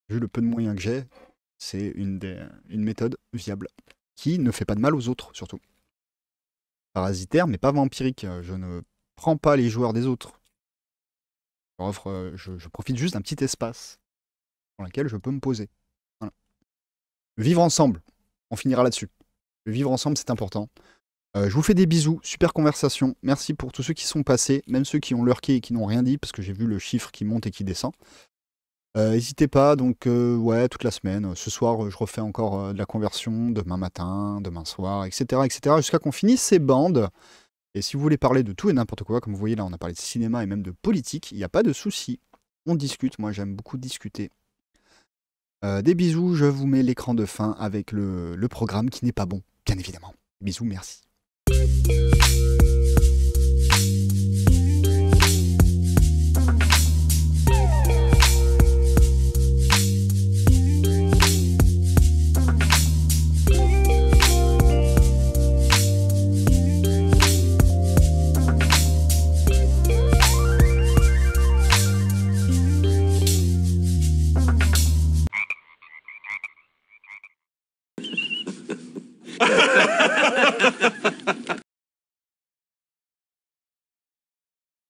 vu le peu de moyens que j'ai, c'est une méthode viable qui ne fait pas de mal aux autres, surtout. Parasitaire, mais pas vampirique. Je ne prends pas les joueurs des autres. Je profite juste d'un petit espace dans lequel je peux me poser. Voilà. Vivre ensemble, on finira là-dessus. Le vivre ensemble, c'est important. Je vous fais des bisous, super conversation. Merci pour tous ceux qui sont passés, même ceux qui ont lurké et qui n'ont rien dit, parce que j'ai vu le chiffre qui monte et qui descend. N'hésitez pas, donc ouais, toute la semaine. Ce soir, je refais encore de la conversion, demain matin, demain soir, etc. jusqu'à qu'on finisse ces bandes. Et si vous voulez parler de tout et n'importe quoi, comme vous voyez là, on a parlé de cinéma et même de politique, il n'y a pas de souci. On discute, moi j'aime beaucoup discuter. Des bisous, je vous mets l'écran de fin avec le programme qui n'est pas bon, bien évidemment. Bisous, merci. Ha ha ha ha ha!